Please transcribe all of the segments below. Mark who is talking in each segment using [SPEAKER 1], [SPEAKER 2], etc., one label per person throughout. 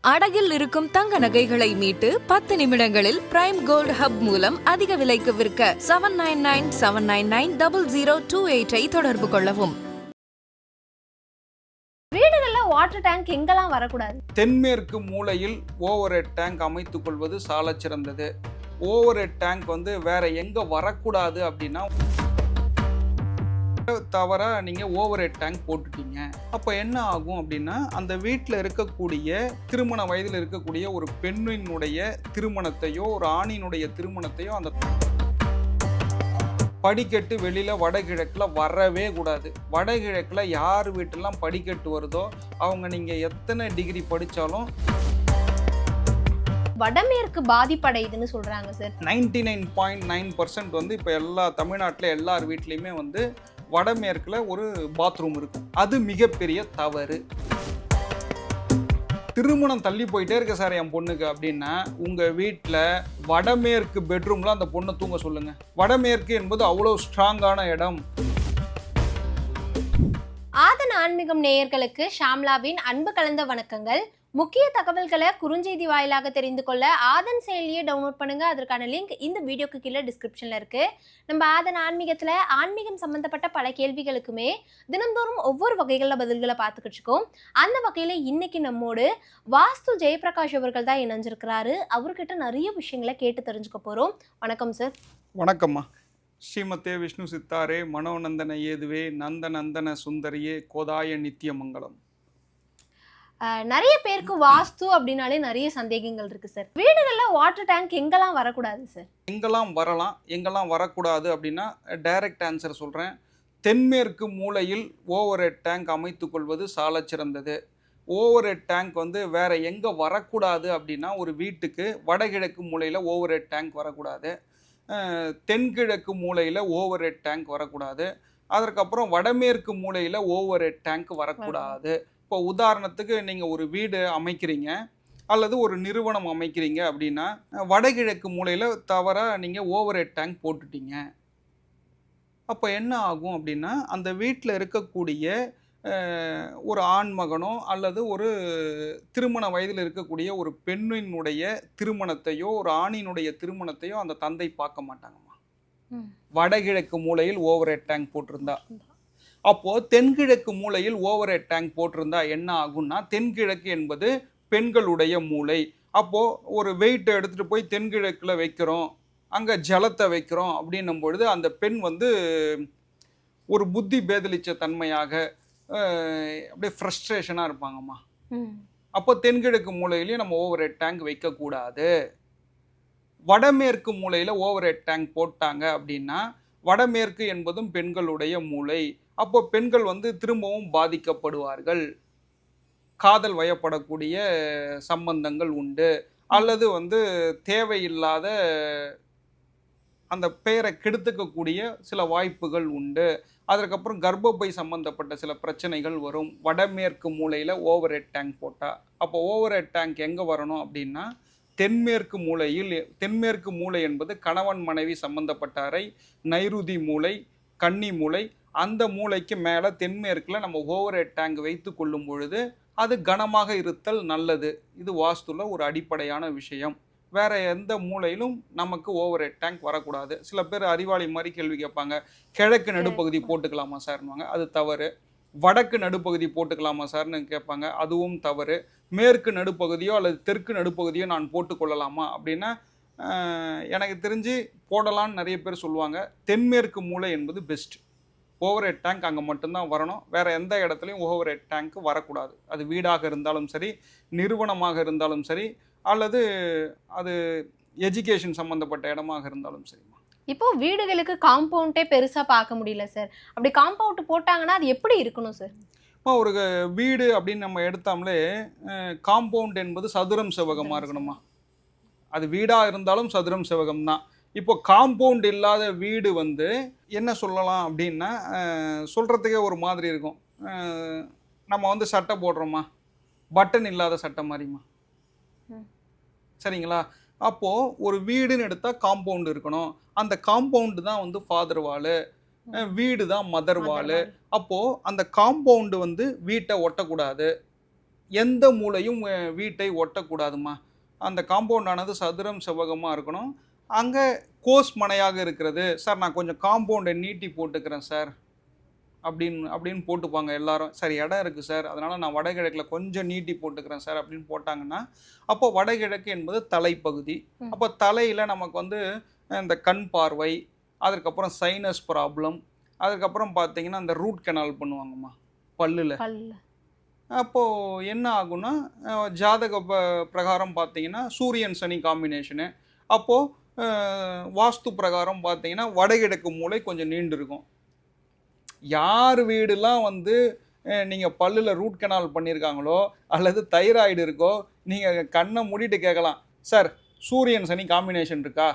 [SPEAKER 1] அடகில் இருக்கும் தங்க நகைகளை மீட்டு 10 நிமிடங்களில் பிரைம் கோல்ட் ஹப் மூலம் அதிக விலைக்கு விற்க 7997990028 தொடர்பு கொள்ளவும்.
[SPEAKER 2] வீடுகள்ல வாட்டர் டேங்க் எங்கெல்லாம் வரக்கூடாது?
[SPEAKER 3] தென்மேற்கு மூலையில் ஓவர் ஹெட் டேங்க் அமைத்துக் கொள்வது சால சிறந்தது. ஓவர் ஹெட் டேங்க் வேற எங்க வரக்கூடாது அப்படின்னா, தவிர நீங்க ஓவர் ஹெட் டேங்க் போட்டுட்டீங்க. அப்ப என்ன ஆகும் அப்படின்னா, அந்த வீட்டில் இருக்கக்கூடிய திருமண வயதில் இருக்கக்கூடிய ஒரு பெண்ணினுடைய திருமணத்தையோ ஒரு ஆணினுடைய திருமணத்தையோ அந்த படிக்கட்டு வெளியில வடகிழக்குல வரவே கூடாது. வடகிழக்குல யார் வீட்டெல்லாம் படிக்கட்டு வருதோ அவங்க நீங்க எத்தனை டிகிரி படிச்சாலும்
[SPEAKER 2] வடமேற்கு பாதிப்படையுதுன்னு சொல்றாங்க சார்.
[SPEAKER 3] 99.9% இப்போ எல்லா தமிழ்நாட்டில் எல்லார் வீட்லையுமே வடமேற்குல ஒரு பாத்ரூம் இருக்கும். அது மிகப்பெரிய தவறு. திருமணம் தள்ளி போயிட்டே இருக்க சார் என் பொண்ணுக்கு அப்படின்னா, உங்க வீட்டில் வடமேற்கு பெட்ரூம்ல அந்த பொண்ணை தூங்க சொல்லுங்க. வடமேற்கு என்பது அவ்வளோ ஸ்ட்ராங்கான இடம்.
[SPEAKER 2] ஆதன் ஆன்மீகம் நேயர்களுக்கு ஷாம்லாவின் அன்பு கலந்த வணக்கங்கள். முக்கிய தகவல்களை குறுஞ்செய்தி வாயிலாக தெரிந்து கொள்ள ஆதன் செயலியை டவுன்லோட் பண்ணுங்க. அதற்கான லிங்க் இந்த வீடியோக்கு கீழே டிஸ்கிரிப்ஷன்ல இருக்கு. நம்ம ஆதன் ஆன்மீகத்துல ஆன்மீகம் சம்பந்தப்பட்ட பல கேள்விகளுக்குமே தினந்தோறும் ஒவ்வொரு வகைகளில் பதில்களை பார்த்துக்கிட்டு இருக்கோம். அந்த வகையில இன்னைக்கு நம்மோடு வாஸ்து ஜெயபிரகாஷ் அவர்கள் தான் இணைஞ்சிருக்கிறாரு. அவர்கிட்ட நிறைய விஷயங்களை கேட்டு தெரிஞ்சுக்க போறோம். வணக்கம் சார்.
[SPEAKER 3] வணக்கம்மா. ஸ்ரீமதே விஷ்ணு சித்தாரே மனோநந்தன ஏதுவே நந்த நந்தன சுந்தரியே கோதாய நித்திய மங்கலம்.
[SPEAKER 2] நிறைய பேருக்கு வாஸ்து அப்படின்னாலே நிறைய சந்தேகங்கள் இருக்கு சார். வீடுகள்ல வாட்டர் டேங்க் எங்கெல்லாம் வரக்கூடாது சார்?
[SPEAKER 3] எங்கெல்லாம் வரலாம், எங்கெல்லாம் வரக்கூடாது அப்படின்னா டைரக்ட் ஆன்சர் சொல்கிறேன். தென்மேற்கு மூலையில் ஓவர் ஹெட் டேங்க் அமைத்து கொள்வது சால சிறந்தது. ஓவர் ஹெட் டேங்க் வேற எங்கே வரக்கூடாது அப்படின்னா, ஒரு வீட்டுக்கு வடகிழக்கு மூலையில் ஓவர் ஹெட் டேங்க் வரக்கூடாது, தென்கிழக்கு மூலையில் ஓவர் ஹெட் டேங்க் வரக்கூடாது, அதற்கப்புறம் வடமேற்கு மூலையில் ஓவர் ஹெட் டேங்க் வரக்கூடாது. இப்போ உதாரணத்துக்கு நீங்கள் ஒரு வீடு அமைக்கிறீங்க அல்லது ஒரு நிறுவனம் அமைக்கிறீங்க அப்படின்னா, வடகிழக்கு மூலையில் தவிர நீங்கள் ஓவர் ஹெட் டேங்க் போட்டுட்டீங்க. அப்போ என்ன ஆகும் அப்படின்னா, அந்த வீட்டில் இருக்கக்கூடிய ஒரு ஆண்மகனோ அல்லது ஒரு திருமண வயதில் இருக்கக்கூடிய ஒரு பெண்ணினுடைய திருமணத்தையோ ஒரு ஆணினுடைய திருமணத்தையோ அந்த தந்தை பார்க்க மாட்டாங்கம்மா. வடகிழக்கு மூலையில் ஓவர் ஹெட் டேங்க் போட்டிருந்தா. அப்போது தென்கிழக்கு மூலையில் ஓவர் ஹெட் டேங்க் போட்டிருந்தா என்ன ஆகும்னா, தென்கிழக்கு என்பது பெண்களுடைய மூலை. அப்போது ஒரு வெயிட்டை எடுத்துகிட்டு போய் தென்கிழக்கில் வைக்கிறோம், அங்கே ஜலத்தை வைக்கிறோம் அப்படின்னும் பொழுது அந்த பெண் ஒரு புத்தி பேதலிச்ச தன்மையாக அப்படியே ஃப்ரஸ்ட்ரேஷனாக இருப்பாங்கம்மா. அப்போ தென்கிழக்கு மூலையிலையும் நம்ம ஓவர் ஹெட் டேங்க் வைக்கக்கூடாது. வடமேற்கு மூலையில் ஓவர் ஹெட் டேங்க் போட்டாங்க அப்படின்னா, வடமேற்கு என்பதும் பெண்களுடைய மூலை. அப்போ பெண்கள் திரும்பவும் பாதிக்கப்படுவார்கள். காதல் வயப்படக்கூடிய சம்பந்தங்கள் உண்டு, அல்லது தேவையில்லாத அந்த பெயரை கெடுத்துக்கக்கூடிய சில வாய்ப்புகள் உண்டு. அதற்கப்புறம் கர்ப்பப்பை சம்பந்தப்பட்ட சில பிரச்சனைகள் வரும் வடமேற்கு மூலையில் ஓவர் ஹெட் டேங்க் போட்டால். அப்போ ஓவர் ஹெட் டேங்க் எங்கே வரணும் அப்படின்னா, தென்மேற்கு மூலையில். தென்மேற்கு மூலை என்பது கணவன் மனைவி சம்பந்தப்பட்ட அறை, நைருதி மூலை, கன்னி மூலை. அந்த மூளைக்கு மேலே தென்மேற்கில் நம்ம ஓவர் ஹெட் டேங்க் வைத்து கொள்ளும் பொழுது அது கனமாக இருத்தல் நல்லது. இது வாஸ்துல ஒரு அடிப்படையான விஷயம். வேற எந்த மூலையிலும் நமக்கு ஓவர் ஹெட் டேங்க் வரக்கூடாது. சில பேர் அறிவாளி மாதிரி கேள்வி கேட்பாங்க, கிழக்கு நடுப்பகுதி போட்டுக்கலாமா சார்னுவாங்க, அது தவறு. வடக்கு நடுப்பகுதி போட்டுக்கலாமா சார்னு கேட்பாங்க, அதுவும் தவறு. மேற்கு நடுப்பகுதியோ அல்லது தெற்கு நடுப்பகுதியோ நான் போட்டுக்கொள்ளலாமா அப்படின்னா, எனக்கு தெரிஞ்சு போடலான்னு நிறைய பேர் சொல்லுவாங்க. தென்மேற்கு மூலை என்பது பெஸ்ட். ஓவர் ஹெட் டேங்க் அங்கே மட்டும்தான் வரணும். வேறு எந்த இடத்துலையும் ஓவர் ஹெட் டேங்க் வரக்கூடாது. அது வீடாக இருந்தாலும் சரி, நிறுவனமாக இருந்தாலும் சரி, அல்லது அது எஜுகேஷன் சம்மந்தப்பட்ட இடமாக இருந்தாலும் சரிம்மா.
[SPEAKER 2] இப்போ வீடுகளுக்கு காம்பவுண்டே பெருசாக பார்க்க முடியல சார். அப்படி காம்பவுண்ட் போட்டாங்கன்னா அது எப்படி இருக்கணும் சார்?
[SPEAKER 3] இப்போ ஒரு வீடு அப்படின்னு நம்ம எடுத்தாமலே காம்பவுண்ட் என்பது சதுரம் செவகமாக இருக்கணுமா. அது வீடாக இருந்தாலும் சதுரம் செவகம் தான். இப்போ காம்பவுண்ட் இல்லாத வீடு என்ன சொல்லலாம் அப்படின்னா, சொல்கிறதுக்கே ஒரு மாதிரி இருக்கும். நம்ம சட்டை போடுறோமா, பட்டன் இல்லாத சட்டை மாதிரிமா, சரிங்களா? அப்போது ஒரு வீடுன்னு எடுத்தால் காம்பவுண்டு இருக்கணும். அந்த காம்பவுண்டு தான் ஃபாதர் வாலு, வீடு தான் மதர் வாலு. அப்போது அந்த காம்பவுண்டு வீட்டை ஒட்டக்கூடாது. எந்த மூலையும் வீட்டை ஒட்டக்கூடாதுமா. அந்த காம்பவுண்ட் ஆனது சதுரம் செவ்வகமாக இருக்கணும். அங்கே கோஸ் மனையாக இருக்கிறது. சார் நான் கொஞ்சம் காம்பவுண்டை நீட்டி போட்டுக்கிறேன் சார் அப்படின்னு போட்டுப்பாங்க எல்லாரும். சார் இடம் இருக்குது சார், அதனால் நான் வடகிழக்கில் கொஞ்சம் நீட்டி போட்டுக்கிறேன் சார் அப்படின்னு போட்டாங்கன்னா, அப்போ வடகிழக்கு என்பது தலைப்பகுதி. அப்போ தலையில் நமக்கு வந்து இந்த கண் பார்வை, அதுக்கப்புறம் சைனஸ் ப்ராப்ளம், அதுக்கப்புறம் பார்த்தீங்கன்னா இந்த ரூட் கெனால் பண்ணுவாங்கம்மா பல்லில். அப்போது என்ன ஆகும்னா, ஜாதக பிரகாரம் பார்த்தீங்கன்னா சூரியன் சனி காம்பினேஷனு. அப்போது வாஸ்து பிரகாரம் பார்த்தீங்கன்னா வடகிழக்கு மூலை கொஞ்சம் நீண்டு இருக்கும். யார் வீடுலாம் வந்து நீங்கள் பல்லில் ரூட் கெனால் பண்ணியிருக்காங்களோ அல்லது தைராய்டு இருக்கோ, நீங்கள் கண்ணை மூடிட்டு கேட்கலாம், சார் சூரியன் சனி காம்பினேஷன் இருக்கா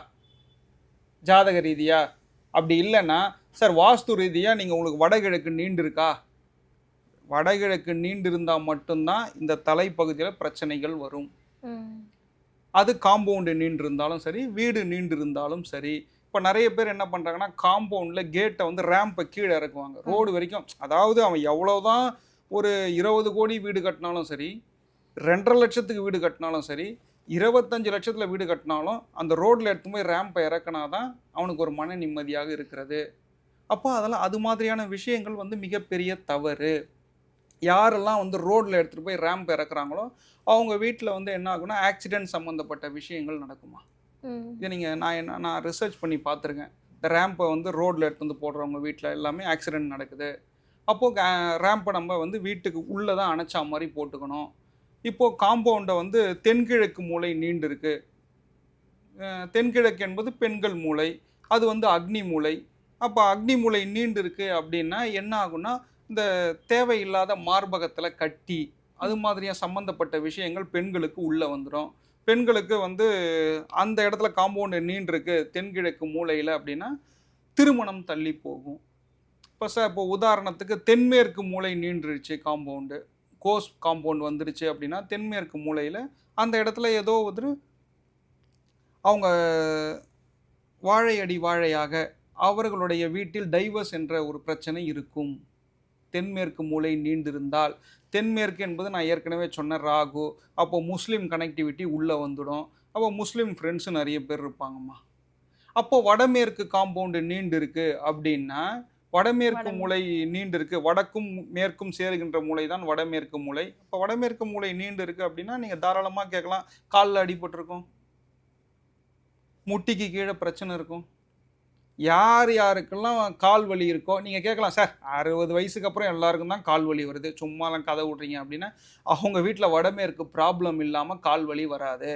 [SPEAKER 3] ஜாதக ரீதியாக? அப்படி இல்லைன்னா, சார் வாஸ்து ரீதியாக நீங்கள் உங்களுக்கு வடகிழக்கு நீண்டு இருக்கா? வடகிழக்கு நீண்டு இருந்தால் மட்டும்தான் இந்த தலைப்பகுதியில் பிரச்சனைகள் வரும். அது காம்பவுண்டு நீண்டு இருந்தாலும் சரி, வீடு நீண்டு இருந்தாலும் சரி. இப்போ நிறைய பேர் என்ன பண்ணுறாங்கன்னா, காம்பவுண்டில் கேட்டை வந்து ரேம்பை கீழே இறக்குவாங்க ரோடு வரைக்கும். அதாவது அவன் எவ்வளோதான் ஒரு 20 கோடி வீடு கட்டினாலும் சரி, 2.5 லட்சத்துக்கு வீடு கட்டினாலும் சரி, 25 லட்சத்தில் வீடு கட்டினாலும் அந்த ரோட்டில் எடுத்து போய் ரேம்பை இறக்குனா தான் அவனுக்கு ஒரு மன நிம்மதியாக இருக்கிறது. அப்போ அதெல்லாம் அது மாதிரியான விஷயங்கள் வந்து மிகப்பெரிய தவறு. யாரெல்லாம் வந்து ரோட்டில் எடுத்துகிட்டு போய் ரேம்ப் இறக்குறாங்களோ அவங்க வீட்டில் வந்து என்ன ஆகுனா ஆக்சிடென்ட் சம்மந்தப்பட்ட விஷயங்கள் நடக்குமா. இது நீங்கள் நான் ரிசர்ச் பண்ணி பார்த்துருக்கேன். இந்த ரேம்பை வந்து ரோட்டில் எடுத்து வந்து போடுறவங்க வீட்டில் எல்லாமே ஆக்சிடென்ட் நடக்குது. அப்போது ரேம்பை நம்ம வந்து வீட்டுக்கு உள்ளே தான் அணைச்சா மாதிரி போட்டுக்கணும். இப்போது காம்பவுண்டை வந்து தென்கிழக்கு மூலை நீண்டு இருக்கு. தென்கிழக்கு என்பது பெண்கள் மூலை, அது வந்து அக்னி மூலை. அப்போ அக்னி மூலை நீண்டு இருக்கு அப்படின்னா என்ன ஆகுனா, இந்த தேவையில்லாத மார்பகத்தில் கட்டி அது மாதிரியாக சம்மந்தப்பட்ட விஷயங்கள் பெண்களுக்கு உள்ளே வந்துடும். பெண்களுக்கு வந்து அந்த இடத்துல காம்பவுண்டு நீண்டிருக்கு தென்கிழக்கு மூலையில் அப்படின்னா திருமணம் தள்ளி போகும். இப்போ உதாரணத்துக்கு தென்மேற்கு மூலை நீண்டுருச்சு காம்பவுண்டு, கோஸ் காம்பவுண்ட் வந்துருச்சு அப்படின்னா தென்மேற்கு மூலையில் அந்த இடத்துல ஏதோ ஒரு அவங்க வாழையடி வாழையாக அவர்களுடைய வீட்டில் டைவர்ஸ் என்ற ஒரு பிரச்சனை இருக்கும். தென்மேற்கு மூலை நீண்டிருந்தால், தென்மேற்கு என்பது நான் ஏற்கனவே சொன்ன ராகு, அப்போ முஸ்லீம் கனெக்டிவிட்டி உள்ளே வந்துடும். அப்போ முஸ்லீம் ஃப்ரெண்ட்ஸு நிறைய பேர் இருப்பாங்கம்மா. அப்போ வடமேற்கு காம்பவுண்டு நீண்டு இருக்கு அப்படின்னா, வடமேற்கு மூலை நீண்டு இருக்கு, வடக்கும் மேற்கும் சேருகின்ற மூலை தான் வடமேற்கு மூலை. இப்போ வடமேற்கு மூலை நீண்டு இருக்கு அப்படின்னா நீங்கள் தாராளமாக கேட்கலாம், காலில் அடிபட்டிருக்கும், முட்டிக்கு கீழே பிரச்சனை இருக்கும். யார் யாருக்கெல்லாம் கால் வலி இருக்கோ நீங்கள் கேட்கலாம், சார் 60 வயசுக்கு அப்புறம் எல்லாருக்கும் தான் கால் வலி வருது, சும்மாலாம் கதை விட்றீங்க அப்படின்னா, அவங்க வீட்டில் வடமேற்கு ப்ராப்ளம் இல்லாமல் கால் வலி வராது.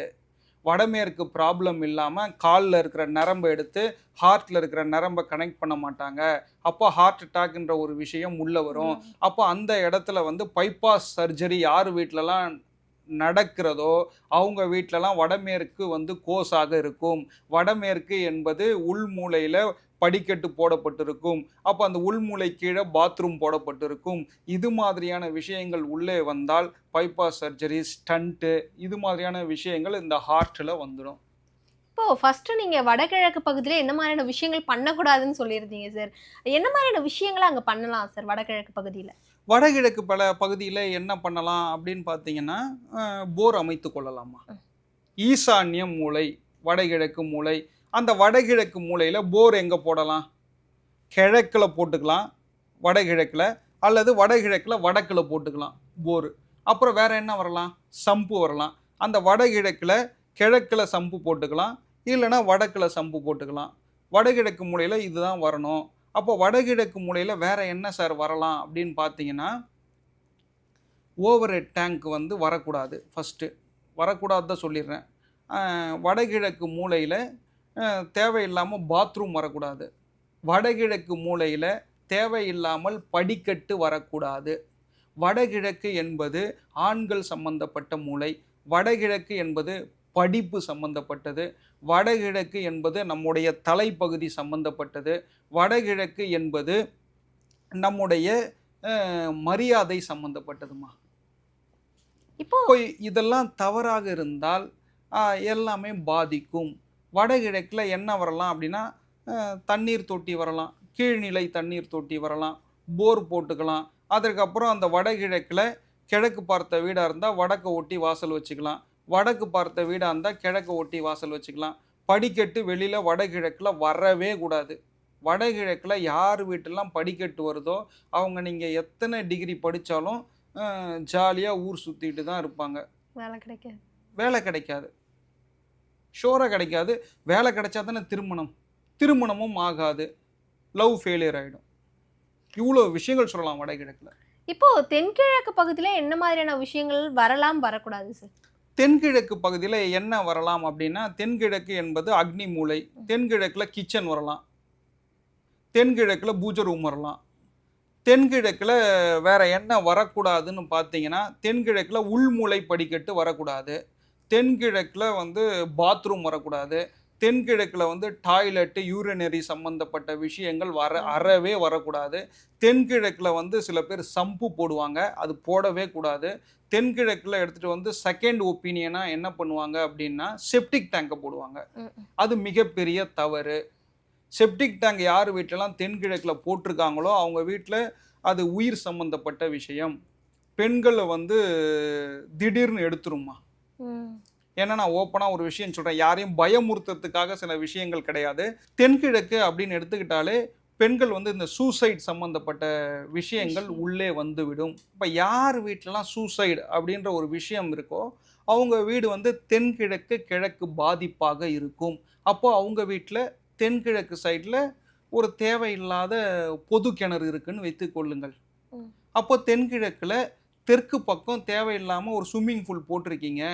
[SPEAKER 3] வடமேற்கு ப்ராப்ளம் இல்லாமல் காலில் இருக்கிற நரம்பை எடுத்து ஹார்ட்டில் இருக்கிற நரம்பை கனெக்ட் பண்ண மாட்டாங்க. அப்போ ஹார்ட் அட்டாக்ன்ற ஒரு விஷயம் உள்ளே வரும். அப்போ அந்த இடத்துல வந்து பைபாஸ் சர்ஜரி யார் வீட்டிலலாம் நடக்கிறதோ அவங்க வீட்டிலலாம் வடமேற்கு வந்து கோஸாக இருக்கும். வடமேற்கு என்பது உள்மூலையில் படிக்கட்டு போடப்பட்டிருக்கும். அப்போ அந்த உள்மூலை கீழே பாத்ரூம் போடப்பட்டிருக்கும். இது மாதிரியான விஷயங்கள் உள்ளே வந்தால் பைபாஸ் சர்ஜரி, ஸ்டண்ட்டு, இது மாதிரியான விஷயங்கள் இந்த ஹார்ட்டில் வந்துடும்.
[SPEAKER 2] இப்போ ஃபர்ஸ்ட் நீங்க வடகிழக்கு பகுதியில் என்ன மாதிரியான விஷயங்கள் பண்ணக்கூடாதுன்னு சொல்லியிருந்தீங்க சார். என்ன மாதிரியான விஷயங்களை அங்கே பண்ணலாம் சார் வடகிழக்கு பகுதியில்?
[SPEAKER 3] வடகிழக்கு பகுதியில் என்ன பண்ணலாம் அப்படின்னு பார்த்தீங்கன்னா, போர் அமைத்து கொள்ளலாமா. ஈசான்ய மூலை, வடகிழக்கு மூலை. அந்த வடகிழக்கு மூலையில் போர் எங்கே போடலாம்? கிழக்கில் போட்டுக்கலாம் வடகிழக்கில், அல்லது வடகிழக்கில் வடக்கில் போட்டுக்கலாம் போர். அப்புறம் வேறு என்ன வரலாம்? சம்பு வரலாம். அந்த வடகிழக்கில் கிழக்கில் சம்பு போட்டுக்கலாம், இல்லைன்னா வடக்கில் சம்பு போட்டுக்கலாம். வடகிழக்கு மூலையில் இதுதான் வரணும். அப்போ வடகிழக்கு மூலையில் வேறு என்ன சார் வரலாம் அப்படின்னு பார்த்தீங்கன்னா, ஓவர் ஹெட் டேங்க் வந்து வரக்கூடாது. ஃபஸ்ட்டு வரக்கூடாது தான் சொல்லிடுறேன். வடகிழக்கு மூலையில் தேவையில்லாமல் பாத்ரூம் வரக்கூடாது. வடகிழக்கு மூலையில் தேவையில்லாமல் படிக்கட்டு வரக்கூடாது. வடகிழக்கு என்பது ஆண்கள் சம்பந்தப்பட்ட மூலை. வடகிழக்கு என்பது படிப்பு சம்பந்தப்பட்டது. வடகிழக்கு என்பது நம்முடைய தலைப்பகுதி சம்பந்தப்பட்டது. வடகிழக்கு என்பது நம்முடைய மரியாதை சம்பந்தப்பட்டதுமா. இப்போ இதெல்லாம் தவறாக இருந்தால் எல்லாமே பாதிக்கும். வடகிழக்கில் என்ன வரலாம் அப்படின்னா, தண்ணீர் தொட்டி வரலாம், கீழ்நிலை தண்ணீர் தொட்டி வரலாம், போர் போட்டுக்கலாம். அதற்கப்புறம் அந்த வடகிழக்கில் கிழக்கு பார்த்த வீடாக இருந்தால் வடக்கை ஒட்டி வாசல் வச்சுக்கலாம், வடக்கு பார்த்த வீடாக இருந்தால் கிழக்கு ஒட்டி வாசல் வச்சுக்கலாம். படிக்கட்டு வெளியில் வடகிழக்கில் வரவே கூடாது. வடகிழக்கில் யார் வீட்டெல்லாம் படிக்கட்டு வருதோ அவங்க நீங்கள் எத்தனை டிகிரி படித்தாலும் ஜாலியாக ஊர் சுற்றிட்டு தான் இருப்பாங்க.
[SPEAKER 2] வேலை கிடைக்காது.
[SPEAKER 3] வேலை கிடைக்காது, ஷோராக கிடைக்காது. வேலை கிடைச்சா தானே திருமணமும் ஆகாது, லவ் ஃபெயிலியர் ஆகிடும். இவ்வளோ விஷயங்கள் சொல்லலாம் வடகிழக்கில்.
[SPEAKER 2] இப்போ தென்கிழக்கு பகுதியில் என்ன மாதிரியான விஷயங்கள் வரலாம் வரக்கூடாது சார்?
[SPEAKER 3] தென்கிழக்கு பகுதியில் என்ன வரலாம் அப்படின்னா, தென்கிழக்கு என்பது அக்னி மூலை. தென்கிழக்கில் கிச்சன் வரலாம், தென்கிழக்கில் பூஜை ரூம் வரலாம். தென்கிழக்கில் வேற என்ன வரக்கூடாதுன்னு பார்த்தீங்கன்னா, தென்கிழக்கில் உள்மூலை படிக்கட்டு வரக்கூடாது, தென்கிழக்கில் வந்து பாத்ரூம் வரக்கூடாது, தென்கிழக்கில் வந்து டாய்லெட்டு யூரினரி சம்மந்தப்பட்ட விஷயங்கள் அறவே வரக்கூடாது. தென்கிழக்கில் வந்து சில பேர் சம்பு போடுவாங்க, அது போடவே கூடாது. தென்கிழக்கில் எடுத்துகிட்டு வந்து செகண்ட் ஒப்பீனியனாக என்ன பண்ணுவாங்க அப்படின்னா செப்டிக் டேங்கை போடுவாங்க. அது மிகப்பெரிய தவறு. செப்டிக் டேங்க் யார் வீட்டிலலாம் தென்கிழக்கில் போட்டிருக்காங்களோ அவங்க வீட்டில் அது உயிர் சம்மந்தப்பட்ட விஷயம். பெண்களை வந்து திடீர்னு எடுத்துருமா. ஏன்னா நான் ஓப்பனாக ஒரு விஷயம் சொல்கிறேன், யாரையும் பயமுறுத்துறதுக்காக சில விஷயங்கள் கிடையாது. தென்கிழக்கு அப்படின்னு எடுத்துக்கிட்டாலே பெண்கள் வந்து இந்த சூசைட் சம்மந்தப்பட்ட விஷயங்கள் உள்ளே வந்துவிடும். இப்போ யார் வீட்டிலலாம் சூசைடு அப்படின்ற ஒரு விஷயம் இருக்கோ அவங்க வீடு வந்து தென்கிழக்கு கிழக்கு பாதிப்பாக இருக்கும். அப்போ அவங்க வீட்டில் தென்கிழக்கு சைடில் ஒரு தேவையில்லாத பொது கிணறு இருக்குன்னு வைத்து கொள்ளுங்கள். அப்போ தென்கிழக்கில் தெற்கு பக்கம் தேவையில்லாமல் ஒரு ஸ்விம்மிங் பூல் போட்டிருக்கீங்க,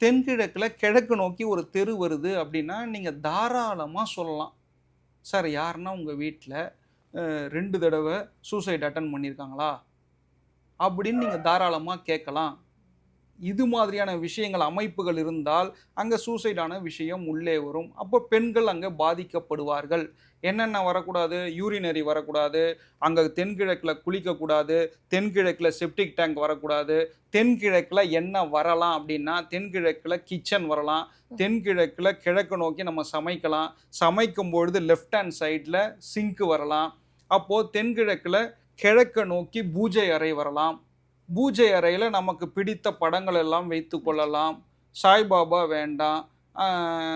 [SPEAKER 3] தென்கிழக்கில் கிழக்கு நோக்கி ஒரு தெரு வருது அப்படின்னா நீங்கள் தாராளமாக சொல்லலாம், சார் யாருன்னா உங்கள் வீட்டில் 2 தடவை சூசைட் அட்டன் பண்ணியிருக்காங்களா அப்படின்னு நீங்கள் தாராளமாக கேட்கலாம். இது மாதிரியான விஷயங்கள் அமைப்புகள் இருந்தால் அங்கே சூசைடான விஷயம் உள்ளே வரும். அப்போ பெண்கள் அங்கே பாதிக்கப்படுவார்கள். என்னென்ன வரக்கூடாது, யூரினரி வரக்கூடாது, அங்கே தென்கிழக்கில் குளிக்கக்கூடாது, தென்கிழக்கில் செப்டிக் டேங்க் வரக்கூடாது. தென்கிழக்கில் என்ன வரலாம் அப்படின்னா தென்கிழக்கில் கிச்சன் வரலாம், தென்கிழக்கில் கிழக்கு நோக்கி நம்ம சமைக்கலாம், சமைக்கும் பொழுது லெஃப்ட் ஹேண்ட் சைடில் சிங்க்கு வரலாம். அப்போது தென்கிழக்கில் கிழக்க நோக்கி பூஜை அறை வரலாம், பூஜை அறையில் நமக்கு பிடித்த படங்கள் எல்லாம் வைத்து கொள்ளலாம். சாய்பாபா வேண்டாம்,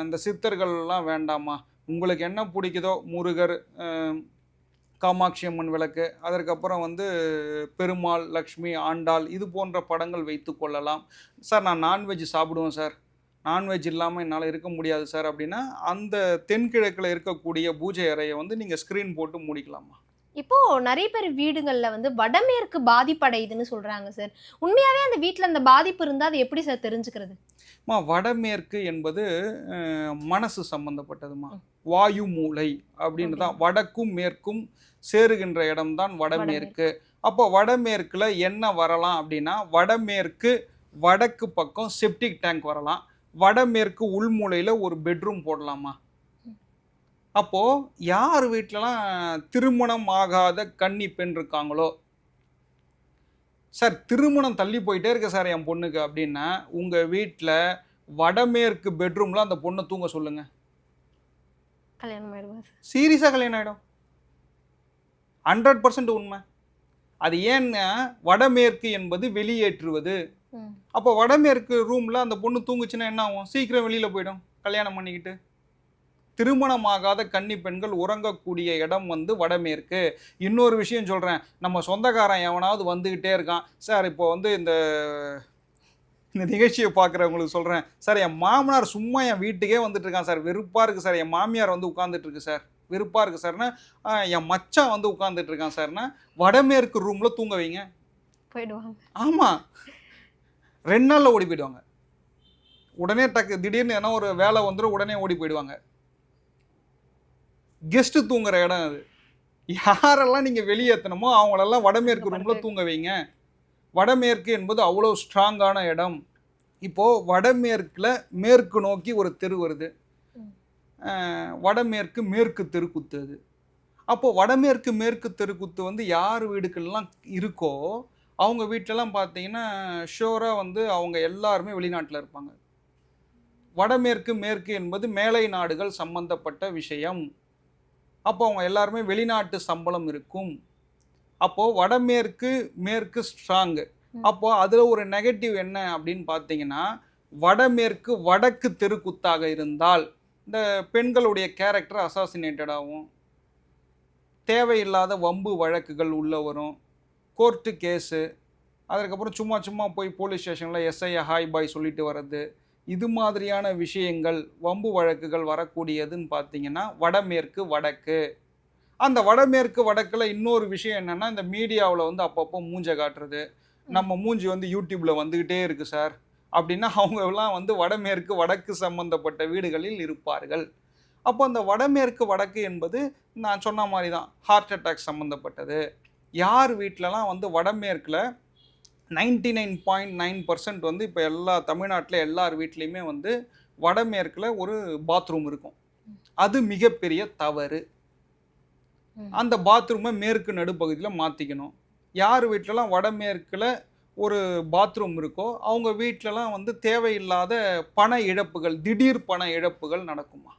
[SPEAKER 3] இந்த சித்தர்கள்லாம் வேண்டாமா, உங்களுக்கு என்ன பிடிக்குதோ முருகர், காமாட்சி அம்மன் விளக்கு, அதற்கப்புறம் வந்து பெருமாள், லக்ஷ்மி, ஆண்டாள் இது போன்ற படங்கள் வைத்து கொள்ளலாம். சார் நான் நான்வெஜ் சாப்பிடுவேன் சார், நான்வெஜ் இல்லாமல் என்னால் இருக்க முடியாது சார் அப்படின்னா அந்த தென்கிழக்கில் இருக்கக்கூடிய பூஜை அறையை வந்து நீங்கள் ஸ்க்ரீன் போட்டு மூடிக்கலாமா.
[SPEAKER 2] இப்போ நிறைய பேர் வீடுகள்ல வந்து வடமேற்கு பாதிப்படையுதுன்னு சொல்றாங்க சார். உண்மையாவே அந்த வீட்டில் அந்த பாதிப்பு இருந்தால் அது எப்படி சார் தெரிஞ்சுக்கிறது?
[SPEAKER 3] வடமேற்கு என்பது மனசு சம்பந்தப்பட்டதுமா, வாயு மூளை அப்படின்னு தான். வடக்கும் மேற்கும் சேருகின்ற இடம்தான் வடமேற்கு. அப்போ வடமேற்குல என்ன வரலாம் அப்படின்னா வடமேற்கு வடக்கு பக்கம் செப்டிக் டேங்க் வரலாம், வடமேற்கு உள்மூலையில் ஒரு பெட்ரூம் போடலாமா. அப்போது யார் வீட்டிலலாம் திருமணம் ஆகாத கன்னி பெண் இருக்காங்களோ, சார் திருமணம் தள்ளி போயிட்டே இருக்கு சார் என் பொண்ணுக்கு அப்படின்னா உங்கள் வீட்டில் வடமேற்கு பெட்ரூமில் அந்த பொண்ணை தூங்க சொல்லுங்கள்,
[SPEAKER 2] கல்யாணம் ஆயிடுவாங்க.
[SPEAKER 3] சீரியஸாக கல்யாணம் ஆகிடும். 100% உண்மை. அது ஏன்னா வடமேற்கு என்பது வெளியேற்றுவது. அப்போ வடமேற்கு ரூமில் அந்த பொண்ணு தூங்குச்சுன்னா என்ன ஆகும், சீக்கிரம் வெளியில் போயிடும் கல்யாணம் பண்ணிக்கிட்டு. திருமணமாகாத கன்னி பெண்கள் உறங்கக்கூடிய இடம் வந்து வடமேற்கு. இன்னொரு விஷயம் சொல்கிறேன், நம்ம சொந்தக்காரன் எவனாவது வந்துக்கிட்டே இருக்கான் சார், இப்போ வந்து இந்த நிகழ்ச்சியை பார்க்குறவங்களுக்கு சொல்கிறேன் சார், என் மாமனார் சும்மா என் வீட்டுக்கே வந்துட்டு இருக்கான் சார், வெறுப்பாக இருக்குது சார், என் மாமியார் வந்து உட்காந்துட்டு இருக்கு சார், வெறுப்பாக இருக்குது சார்னா, என் மச்சான் வந்து உட்காந்துட்டு இருக்கான் சார்னா வடமேற்கு ரூமில் தூங்க வைங்க, போயிடுவாங்க. ஆமாம், 2 நாளில் ஓடி போயிடுவாங்க. உடனே திடீர்னு ஏன்னா ஒரு வேலை வந்துடும், உடனே ஓடி போயிடுவாங்க. கெஸ்ட்டு தூங்குற இடம் அது. யாரெல்லாம் நீங்கள் வெளியேற்றணுமோ அவங்களெல்லாம் வடமேற்கு ரூமில் தூங்க வைங்க. வடமேற்கு என்பது அவ்வளோ ஸ்ட்ராங்கான இடம். இப்போது வடமேற்கில் மேற்கு நோக்கி ஒரு தெரு வருது, வடமேற்கு மேற்கு தெருக்குத்து. அது அப்போது வடமேற்கு மேற்கு தெருக்குத்து வந்து யார் வீடுக்கெல்லாம் இருக்கோ அவங்க வீட்டிலலாம் பார்த்தீங்கன்னா ஷோராக வந்து அவங்க எல்லாருமே வெளிநாட்டில் இருப்பாங்க. வடமேற்கு மேற்கு என்பது மேலை நாடுகள் சம்பந்தப்பட்ட விஷயம். அப்போ அவங்க எல்லாருமே வெளிநாட்டு சம்பளம் இருக்கும். அப்போது வடமேற்கு மேற்கு ஸ்ட்ராங்கு. அப்போ அதுல ஒரு நெகட்டிவ் என்ன அப்படின்னு பார்த்தீங்கன்னா, வடமேற்கு வடக்கு தெருக்குத்தாக இருந்தால் இந்த பெண்களுடைய கேரக்டர் அசாசினேட்டட் ஆகும், தேவையில்லாத வம்பு வழக்குகள் உள்ள வரும், கோர்ட்டு கேஸு, அதுக்கப்புறம் சும்மா சும்மா போய் போலீஸ் ஸ்டேஷனில் எஸ்ஐ ஹாய் பாய் சொல்லிட்டு வர்றது, இது மாதிரியான விஷயங்கள் வம்பு வழக்குகள் வரக்கூடியதுன்னு பார்த்தீங்கன்னா வடமேற்கு வடக்கு. அந்த வடமேற்கு வடக்கில் இன்னொரு விஷயம் என்னென்னா, இந்த மீடியாவில் வந்து அப்பப்போ மூஞ்சை காட்டுறது, நம்ம மூஞ்சி வந்து யூடியூப்பில் வந்துக்கிட்டே இருக்குது சார் அப்படின்னா அவங்கெல்லாம் வந்து வடமேற்கு வடக்கு சம்பந்தப்பட்ட வீடுகளில் இருப்பார்கள். அப்போ அந்த வடமேற்கு வடக்கு என்பது நான் சொன்ன மாதிரி தான் ஹார்ட் அட்டாக் சம்மந்தப்பட்டது. யார் வீட்டிலலாம் வந்து வடமேற்கில் 99.9% வந்து இப்போ எல்லா தமிழ்நாட்டில் எல்லார் வீட்லேயுமே வந்து வடமேற்கில் ஒரு பாத்ரூம் இருக்கும், அது மிகப்பெரிய தவறு. அந்த பாத்ரூமை மேற்கு நடுப்பகுதியில் மாற்றிக்கணும். யார் வீட்டிலலாம் வடமேற்கில் ஒரு பாத்ரூம் இருக்கோ அவங்க வீட்டிலலாம் வந்து தேவையில்லாத பண இழப்புகள், திடீர் பண இழப்புகள் நடக்குமா.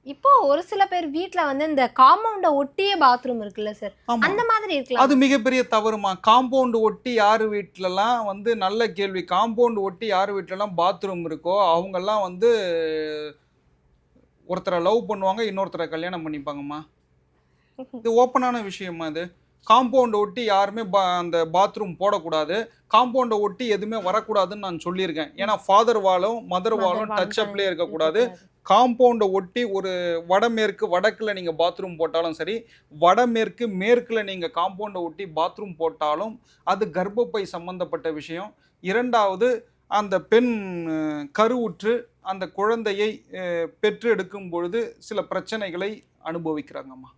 [SPEAKER 2] இப்போ ஒரு சில பேர் வீட்ல வந்து இந்த காம்பவுண்ட ஒட்டியே பாத்ரூம் இருக்குல்ல சார், அந்த மாதிரி இருக்கலாம்.
[SPEAKER 3] அது மிகப்பெரிய தவறுமா. காம்பவுண்ட் ஒட்டி யார் வீட்டிலலாம் வந்து, நல்ல கேள்வி, காம்பவுண்ட் ஒட்டி யார் வீட்டிலலாம் பாத்ரூம் இருக்கோ அவங்கெல்லாம் வந்து ஒருத்தரை லவ் பண்ணுவாங்க, இன்னொருத்தரை கல்யாணம் பண்ணிப்பாங்கம்மா. இது ஓப்பனான விஷயமா இது. காம்பவுண்ட் ஒட்டி யாருமே அந்த பாத்ரூம் போடக்கூடாது, காம்பவுண்டை ஒட்டி எதுவுமே வரக்கூடாதுன்னு நான் சொல்லியிருக்கேன். ஏன்னா ஃபாதர் வாலும் மதர் வாலும் டச் அப்லேயே இருக்கக்கூடாது. காம்பவுண்டை ஒட்டி ஒரு வடமேற்கு வடக்கில் நீங்கள் பாத்ரூம் போட்டாலும் சரி, வடமேற்கு மேற்கில் நீங்கள் காம்பவுண்டை ஒட்டி பாத்ரூம் போட்டாலும் அது கர்ப்பப்பை சம்பந்தப்பட்ட விஷயம். இரண்டாவது, அந்த பெண் கருவுற்று அந்த குழந்தையை பெற்று எடுக்கும் பொழுது சில பிரச்சனைகளை அனுபவிக்கிறாங்கம்மா.